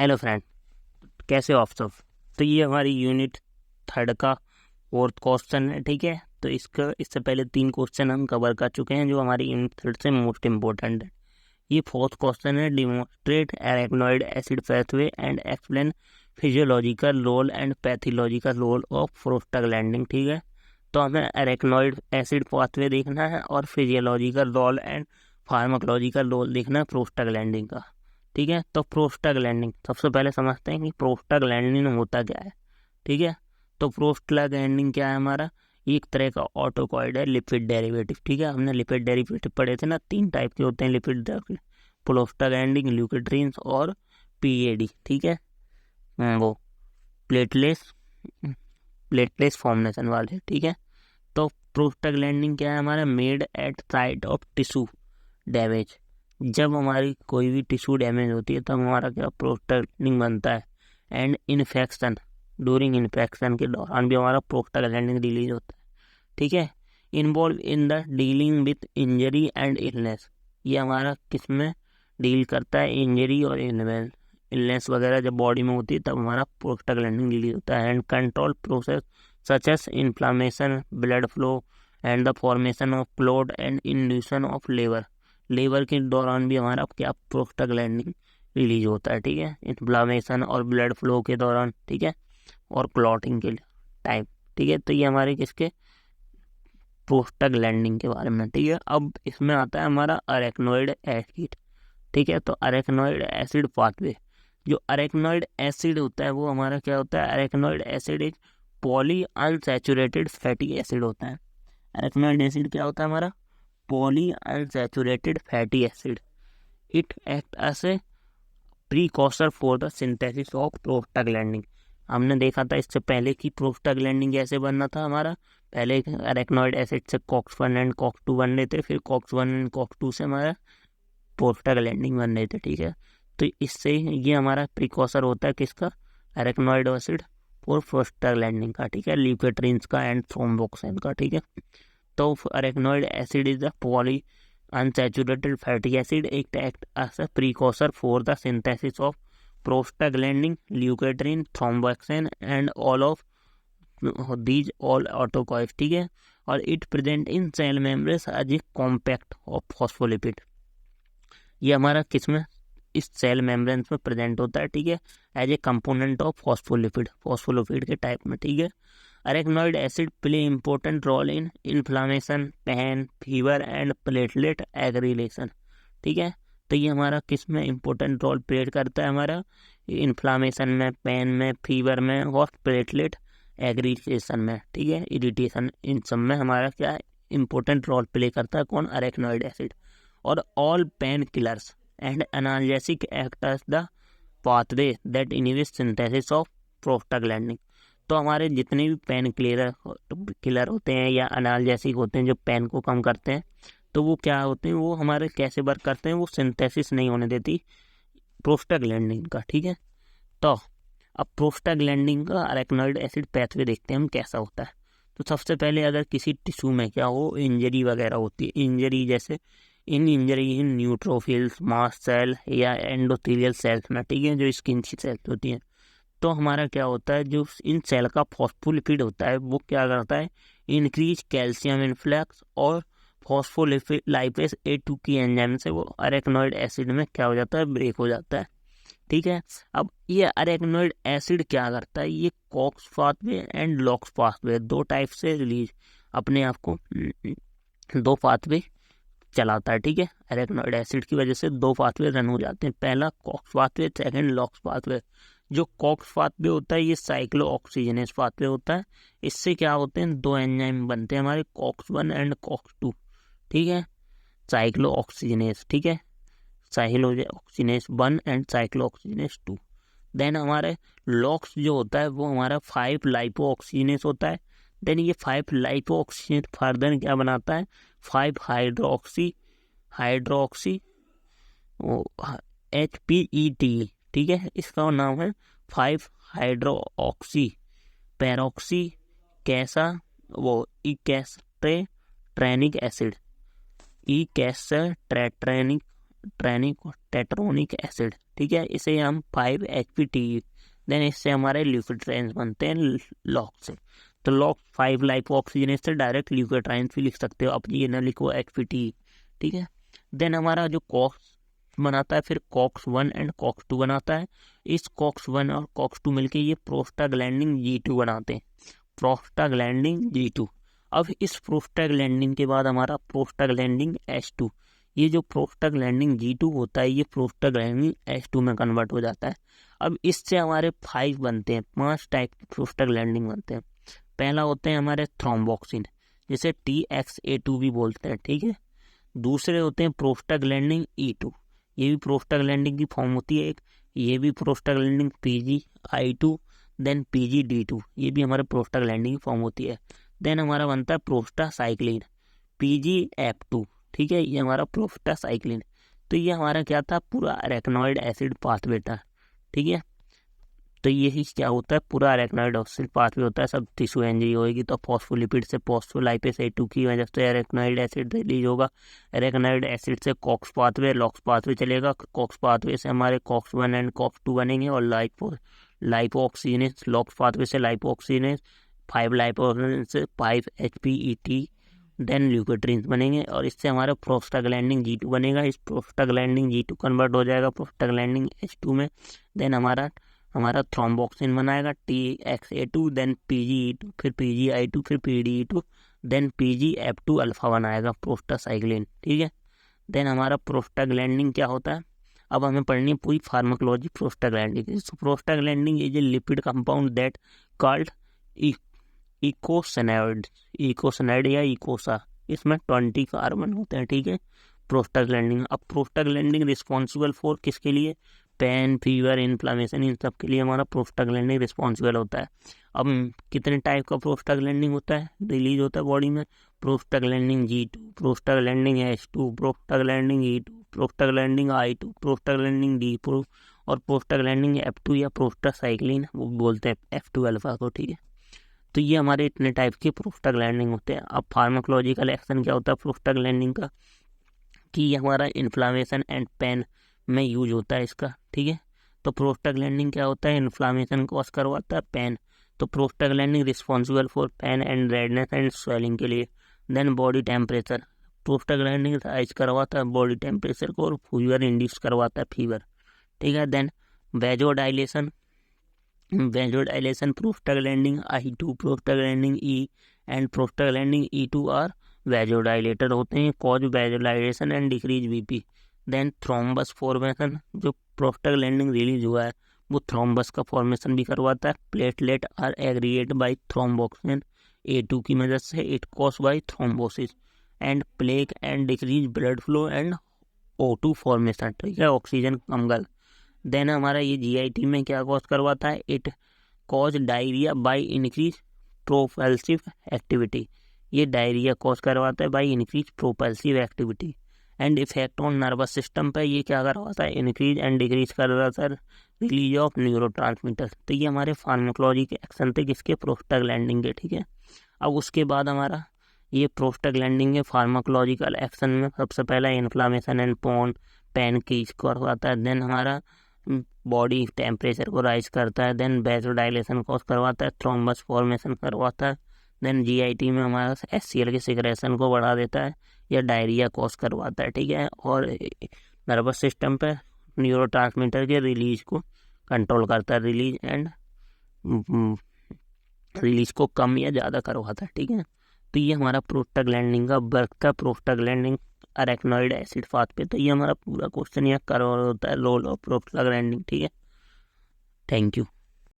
Hello friend, कैसे हो आप सब। तो ये हमारी यूनिट 3 का 4th क्वेश्चन है। ठीक है, तो इससे पहले 3 क्वेश्चन हम कवर कर चुके हैं जो हमारी यूनिट 3 से मोस्ट इम्पोर्टेंट है। ये 4th क्वेश्चन है, डिमोन्स्ट्रेट अरेक्नोइड acid pathway and explain physiological role and pathological role of prostaglandin. ठीक है, तो हमें अरेक्नोइड एसिड पाथवे देखना है और physiological role and pharmacological role देखना है प्रोस्टाग्लैंडिन का। ठीक है, तो प्रोस्टाग्लैंडिन सबसे पहले समझते हैं कि प्रोस्टाग्लैंडिन होता क्या है। ठीक है, तो प्रोस्टाग्लैंडिन क्या है हमारा, एक तरह का ऑटोकॉइड है, लिपिड डेरिवेटिव। ठीक है, हमने लिपिड डेरिवेटिव पढ़े थे ना, 3 टाइप के होते हैं लिपिड डेरिवेटिव, प्रोस्टाग्लैंडिन, ल्यूकोट्रीन्स और पीएडी। ठीक है, वो प्लेटलेस प्लेटलेस फॉर्मेशन वाले। ठीक है, तो प्रोस्टाग्लैंडिन क्या है हमारा, made at site of tissue damage. जब हमारी कोई भी टिश्यू डैमेज होती है तब हमारा क्या प्रोस्टाग्लैंडिन बनता है। एंड इन्फेक्शन, ड्यूरिंग इन्फेक्शन के दौरान भी हमारा प्रोस्टाग्लैंडिन रिलीज होता है। ठीक है, involve in the dealing with injury and illness. ये हमारा किस में डील करता है, इंजरी और इलनेस वगैरह जब बॉडी में होती है तब हमारा प्रोस्टाग्लैंडिन रिलीज होता है। And control process such as inflammation, blood flow and the formation of clot and induction of labour के दौरान भी हमारा क्या प्रोस्टाग्लैंडिन रिलीज होता है। ठीक है, इन्फ्लामेशन और ब्लड फ्लो के दौरान। ठीक है, और क्लॉटिंग के टाइम। ठीक है, तो ये हमारे किसके प्रोस्टाग्लैंडिन के बारे में। ठीक है, अब इसमें आता है हमारा अरेक्नोइड एसिड। ठीक है, तो अरेक्नोइड एसिड पाथवे, जो अरेक्नोइड एसिड होता है वो हमारा क्या होता है, अरेक्नोइड एसिड एक पॉली अनसैचुरेटेड फैटी एसिड होता है। अरेक्नोइड एसिड क्या होता है हमारा, poly unsaturated fatty acid. It act as a precursor for the synthesis of prostaglandin. हमने देखा था इससे पहले कि प्रोस्टाग्लैंडिन कैसे बनना था हमारा, पहले अरेक्नोइड एसिड से COX-1 एंड COX-2 बन रहे थे, फिर COX-1 एंड COX-2 से हमारा प्रोस्टाग्लैंडिन बन रहे थे। ठीक है, तो इससे ये हमारा प्रीकॉशर होता है किसका, अरेक्नोइड एसिड और प्रोस्टाग्लैंडिन का। ठीक है, ल्यूकोट्रीन्स का एंड थ्रोम्बोक्सिन का। ठीक है, तो अरेक्नोइड acid is the poly unsaturated fatty acid. It acts as a precursor for the synthesis of prostaglandin, leukotriene, thromboxane and all of these all autocoils. ठीक है, और it present in cell membranes as a compact of phospholipid. ये हमारा किसमें, इस cell membranes में present होता है। ठीक है, as a component of phospholipid के टाइप में। ठीक है, अरेक्नोइड acid play important role in inflammation, pain, fever and platelet aggregation. ठीक है, तो ये हमारा किस में इम्पोर्टेंट रोल प्ले करता है, हमारा इन्फ्लामेशन में, पेन में, फीवर में और प्लेटलेट एग्रीगेशन में। ठीक है, इरिटेशन, इन सब में हमारा क्या इम्पोर्टेंट रोल प्ले करता है कौन, अरेक्नोइड एसिड। और all pain killers and analgesic act as the pathway that inhibit synthesis of prostaglandin. तो हमारे जितने भी पेन किलर होते हैं या एनाल्जेसिक होते हैं जो पेन को कम करते हैं, तो वो क्या होते हैं, वो हमारे कैसे वर्क करते हैं, वो सिंथेसिस नहीं होने देती प्रोस्टाग्लैंडिन का। ठीक है, तो अब प्रोस्टाग्लैंडिन का अरेक्नोइड एसिड पाथवे देखते हैं हम कैसा होता है। तो सबसे पहले अगर किसी टिश्यू में क्या हो, इंजरी वगैरह होती है, इंजरी जैसे इन न्यूट्रोफिल्स, मास्ट सेल या एंडोथेलियल सेल्स में। ठीक है, जो स्किन की सेल्स होती हैं, तो हमारा क्या होता है, जो इन सेल का फॉस्फोलिपिड होता है वो क्या करता है, इंक्रीज कैल्शियम इनफ्लक्स और फॉस्फोलिपिड A2 की एंजाइम से वो अरेक्नोइड एसिड में क्या हो जाता है, ब्रेक हो जाता है। ठीक है, अब ये अरेक्नोइड एसिड क्या करता है, ये COX pathway and LOX pathway दो टाइप से रिलीज अपने आप को दो पाथवे चलाता है। ठीक है, अरेक्नोइड एसिड की वजह से 2 पाथवे रन हो जाते हैं, पहला COX pathway, second LOX pathway. जो कॉक्स पाथवे होता है ये साइक्लो ऑक्सीजनेस पाथवे होता है। इससे क्या होते हैं, 2 एंजाइम बनते हैं हमारे, COX-1 एंड COX-2। ठीक है, साइक्लो ऑक्सीजनेस। ठीक है, cyclooxygenase 1 and cyclooxygenase 2। Then हमारे लॉक्स जो होता है वो हमारा 5 लाइपो ऑक्सीजनेस होता है। देन ये 5 लाइपो ऑक्सीजनेस फर्दर क्या बनाता है, 5 हाइड्रोक्सी HPET। ठीक है, इसका नाम है 5 हाइड्रोक्सी पेरोक्सी कैसा वो इकेस्ट्रेट्रेनिक एसिड, इकेस्ट्रेट्रेनिक टेट्रोनिक एसिड, ठीक है, इसे हम 5-HPT, देन इससे हमारे ल्यूकोट्राइन्स बनते हैं लॉक से। तो लॉक 5 लाइपोऑक्सीजनेज से डायरेक्ट ल्यूकोट्राइन्स भी लिख सकते हो, अब ये ना लिखो HPT, ठीक है। देन हमारा जो कॉक्स बनाता है फिर COX-1 एंड COX-2 बनाता है। इस COX-1 और COX-2 मिलके ये प्रोस्टाग्लैंडिन G2 बनाते हैं, प्रोस्टाग्लैंडिन G2। अब इस प्रोस्टाग्लैंडिन के बाद हमारा प्रोस्टाग्लैंडिन H2, ये जो प्रोस्टाग्लैंडिन G2 होता है ये प्रोस्टाग्लैंडिन H2 में कन्वर्ट हो जाता है। अब इससे हमारे 5 बनते हैं, 5 टाइप के प्रोस्टाग्लैंडिन बनते हैं। पहला होते हैं हमारे थ्रोम्बोक्सिन, जिसे TXA2 भी बोलते हैं, ठीक है। दूसरे होते हैं प्रोस्टाग्लैंडिन E2, ये भी प्रोस्टाग्लैंडिन की फॉर्म होती है एक, ये भी प्रोस्टाग्लैंडिन PGI2, देन PGD2, ये भी हमारे प्रोस्टाग्लैंडिन की फॉर्म होती है। देन हमारा बनता है प्रोस्टासाइक्लिन PGF2, ठीक है, ये हमारा प्रोस्टासाइक्लिन। तो ये हमारा क्या था, पूरा अरेक्नॉइड एसिड पाथवे था, ठीक है। तो यही क्या होता है, पूरा अरेक्नॉइड एसिड पाथवे होता है, सब टिश्यू इंजरी होगी तो फॉस्फोलिपिड से फॉस्फोलाइपेज A2 की वजह से अरेक्नॉइड एसिड रिलीज होगा। अरेक्नॉइड एसिड से कॉक्स पाथवे, लॉक्स पाथवे चलेगा, कॉक्स पाथवे से हमारे COX-1 एंड COX-2 बनेंगे, और लाइपोऑक्सीजनेज, लॉक्स पाथवे से लाइपोऑक्सीजनेज, 5 लाइपोऑक्सीजनेज से 5-HPET, देन ल्यूकोट्रीन्स बनेंगे, और इससे हमारा प्रोस्टाग्लैंडिन G2 बनेगा। इस प्रोस्टाग्लैंडिन G2 कन्वर्ट हो जाएगा प्रोस्टाग्लैंडिन H2 में, देन हमारा थ्रोम्बोक्सिन बनाएगा TXA2, देन PGE2, फिर PGI2, फिर PDE2, देन PGF2 अल्फा बनाएगा प्रोस्टासाइक्लिन, ठीक है। देन हमारा प्रोस्टाग्लैंडिन क्या होता है, अब हमें पढ़नी है पूरी pharmacology prostaglandin. Prostaglandin is a lipid compound that called eicosanoid या इकोसा, इसमें 20 कार्बन होते हैं, ठीक है, प्रोस्टाग्लैंडिन। अब प्रोस्टाग्लैंडिन रिस्पॉन्सिबल फॉर किसके लिए, पेन, फीवर, इन्फ्लामेशन, इन सब के लिए हमारा प्रोस्टाग्लैंडिन रिस्पॉन्सिबल होता है। अब कितने टाइप का प्रोस्टाग्लैंडिन होता है, रिलीज होता है बॉडी में, prostaglandin G2, prostaglandin H2, prostaglandin E2, prostaglandin I2, prostaglandin D2 और प्रोस्टाग्लैंडिन F2 या प्रोस्टासाइक्लिन वो बोलते हैं F2 अल्फा को, ठीक है। तो ये हमारे इतने टाइप के प्रोस्टाग्लैंडिन होते हैं। अब फार्माकोलॉजिकल एक्शन क्या होता है प्रोस्टाग्लैंडिन का, कि ये हमारा इन्फ्लामेशन एंड पेन में यूज होता है इसका, ठीक है। तो प्रोस्टाग्लैंडिन क्या होता है, इन्फ्लामेशन कॉज करवाता है, पेन, तो prostaglandin responsible for pain and redness and swelling के लिए। Then body temperature, prostaglandin rise करवाता है बॉडी टेम्परेचर को, और फीवर इंड्यूस करवाता है फीवर, ठीक है। Then vasodilation, prostaglandin I2, prostaglandin E and prostaglandin E2 are vasodilator होते हैं, cause vasodilation and decrease BP। Then thrombus formation, जो प्रोस्टाग्लैंडिन रिलीज हुआ है वो थ्रोम्बस का फॉर्मेशन भी करवाता है। Platelet are aggregate by thromboxane A2 की मदद से, it cause by thrombosis and plaque and decrease blood flow and O2 formation, ठीक है, ऑक्सीजन कमगल। देन हमारा ये GIT में क्या कॉज करवाता है, it cause diarrhoea by increase propulsive activity, ये डायरिया कॉज करवाता है by increase propulsive activity. And effect on nervous system पे ये क्या करवाता है, इंक्रीज एंड डिक्रीज करवाता है रिलीज ऑफ न्यूरोट्रांसमीटर। तो ये हमारे फार्माकोलॉजी के एक्शन थे किसके, प्रोस्टाग्लैंडिन के, ठीक है। अब उसके बाद हमारा ये प्रोस्टाग्लैंडिन के फार्माकोलॉजिकल एक्शन में सबसे पहला इन्फ्लामेशन एंड पेन की करवाता है, देन हमारा बॉडी टेम्परेचर को राइज करता है, देन वेजोडाइलेशन कॉज करवाता है, थ्रोम्बस फॉर्मेशन करवाता है, देन GIT में हमारा HCl के सिक्रेशन को बढ़ा देता है या डायरिया कॉज करवाता है, ठीक है, और नर्वस सिस्टम पे न्यूरोट्रांसमीटर के रिलीज को कंट्रोल करता है, रिलीज को कम या ज़्यादा करवाता है, ठीक है। तो ये हमारा प्रोस्टाग्लैंडिन का वर्क का, प्रोस्टाग्लैंडिन अरेक्नॉइड एसिड पाथवे। तो ये हमारा पूरा क्वेश्चन यह कर होता है रोल ऑफ प्रोस्टाग्लैंडिन, ठीक है। Thank you.